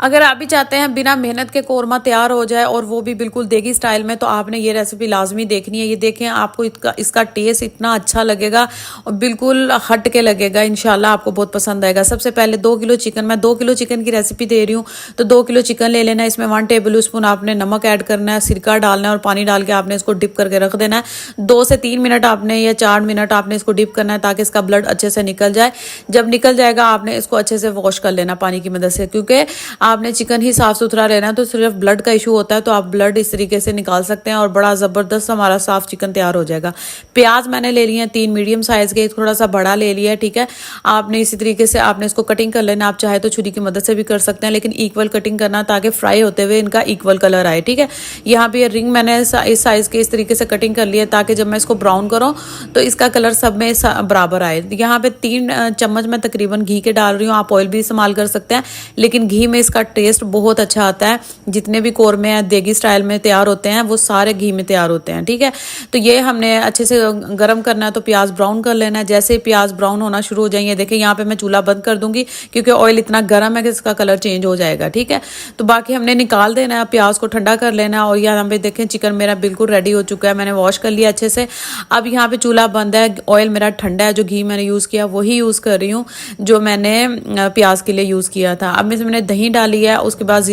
अगर आप भी चाहते हैं बिना मेहनत के कोरमा तैयार हो जाए और वो भी बिल्कुल देगी स्टाइल में, तो आपने ये रेसिपी लाजमी देखनी है। ये देखें, आपको इसका टेस्ट इतना अच्छा लगेगा और बिल्कुल हट के लगेगा। इंशाल्लाह आपको बहुत पसंद आएगा। सबसे पहले 2 किलो चिकन, मैं 2 किलो चिकन की रेसिपी दे रही हूँ, तो 2 किलो चिकन ले लेना है। इसमें 1 टेबल स्पून आपने नमक ऐड करना है, सिरका डालना है और पानी डाल के आपने इसको डिप करके रख देना है। 2 से 3 मिनट आपने या 4 मिनट आपने इसको डिप करना है ताकि इसका ब्लड अच्छे से निकल जाए। जब निकल जाएगा आपने इसको अच्छे से वॉश कर लेना पानी की मदद से, क्योंकि आपने चिकन ही साफ सुथरा लेना है। तो सिर्फ ब्लड का इशू होता है, तो आप ब्लड इस तरीके से निकाल सकते हैं और बड़ा ज़बरदस्त हमारा साफ चिकन तैयार हो जाएगा। प्याज मैंने ले लिए हैं 3 मीडियम साइज़ के, थोड़ा सा बड़ा ले लिया है, ठीक है। आपने इसी तरीके से आपने इसको कटिंग कर लेना। आप चाहे तो छुरी की मदद से भी कर सकते हैं, लेकिन इक्वल कटिंग करना ताकि फ्राई होते हुए इनका इक्वल कलर आए, ठीक है। यहाँ पे रिंग मैंने इस साइज़ के इस तरीके से कटिंग कर लिया ताकि जब मैं इसको ब्राउन करूँ तो इसका कलर सब में बराबर आए। यहाँ पे 3 चम्मच मैं तकरीबन घी के डाल रही हूँ। आप ऑयल भी इस्तेमाल कर सकते हैं, लेकिन घी में इसका टेस्ट बहुत अच्छा आता है। जितने भी कोरमे हैं देगी स्टाइल में तैयार होते हैं वो सारे घी में तैयार होते हैं, ठीक है। तो ये हमने अच्छे से गर्म करना है, तो प्याज ब्राउन कर लेना है। जैसे प्याज ब्राउन होना शुरू हो जाएंगे, देखिए यहाँ पे मैं चूल्हा बंद कर दूंगी क्योंकि ऑयल इतना गर्म है कि इसका कलर चेंज हो जाएगा, ठीक है। तो बाकी हमने निकाल देना है, प्याज को ठंडा कर लेना है। और यहाँ पे देखें चिकन मेरा बिल्कुल रेडी हो चुका है, मैंने वॉश कर लिया अच्छे से। अब यहाँ पे चूल्हा बंद है, ऑयल मेरा ठंडा है। जो घी मैंने यूज़ किया वही यूज़ कर रही हूँ जो मैंने प्याज के लिए यूज़ किया था। अब इसमें मैंने दही डाली है, उसके बाद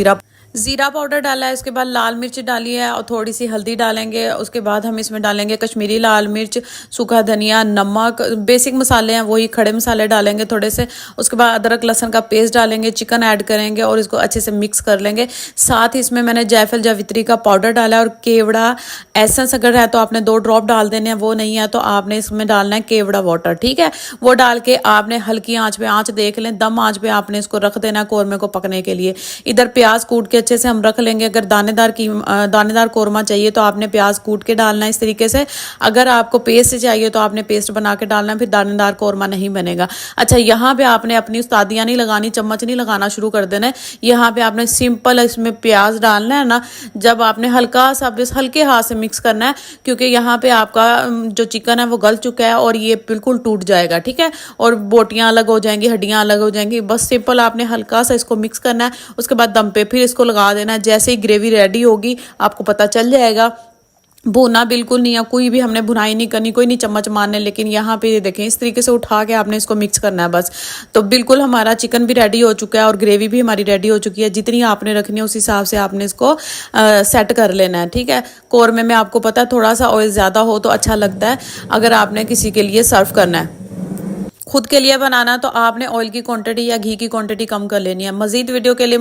जीरा पाउडर डाला है, उसके बाद लाल मिर्च डाली है और थोड़ी सी हल्दी डालेंगे। उसके बाद हम इसमें डालेंगे कश्मीरी लाल मिर्च, सूखा धनिया, नमक, बेसिक मसाले हैं वही, खड़े मसाले डालेंगे थोड़े से। उसके बाद अदरक लहसुन का पेस्ट डालेंगे, चिकन ऐड करेंगे और इसको अच्छे से मिक्स कर लेंगे। साथ ही इसमें मैंने जायफल जावित्री का पाउडर डाला है और केवड़ा एसेंस अगर है तो आपने 2 ड्रॉप डाल देने हैं, वो नहीं है तो आपने इसमें डालना है केवड़ा वाटर, ठीक है। वो डाल के आपने हल्की आँच पे, आँच देख लें, दम आँच पे आपने इसको रख देना कोरमे को पकने के लिए। इधर प्याज कूट के अच्छे से हम रख लेंगे। अगर दानेदार कोरमा चाहिए तो आपने प्याज कूट के डालना है इस तरीके से। अगर आपको पेस्ट चाहिए तो आपने पेस्ट बना के डालना है, फिर दानेदार कोरमा नहीं बनेगा। अच्छा, यहाँ पे आपने अपनी उस्तादियाँ नहीं लगानी, चम्मच नहीं लगाना शुरू कर देना है। यहाँ पे आपने सिंपल इसमें प्याज डालना है ना, जब आपने हल्का सा बस हल्के हाथ से मिक्स करना है, क्योंकि यहाँ पे आपका जो चिकन है वो गल चुका है और ये बिल्कुल टूट जाएगा, ठीक है। और बोटियाँ अलग हो जाएंगी, हड्डियाँ अलग हो जाएंगी। बस सिंपल आपने हल्का सा इसको मिक्स करना है, उसके बाद दम पे फिर इसको लगा देना है। जैसे ही ग्रेवी रेडी होगी आपको पता चल जाएगा। भुना बिल्कुल नहीं है, कोई भी हमने भुनाई नहीं करनी, कोई नहीं चम्मच मारने। लेकिन यहाँ पे ये देखें इस तरीके से उठा के आपने इसको मिक्स करना है बस। तो बिल्कुल हमारा चिकन भी रेडी हो चुका है और ग्रेवी भी हमारी रेडी हो चुकी है। जितनी आपने रखनी है उस हिसाब से आपने इसको सेट कर लेना है, ठीक है। कोरमे में आपको पता है थोड़ा सा ऑयल ज़्यादा हो तो अच्छा लगता है अगर आपने किसी के लिए सर्व करना है। खुद के लिए बनाना तो आपने ऑयल की क्वांटिटी या घी की क्वांटिटी कम कर लेनी है। मजीद वीडियो के लिए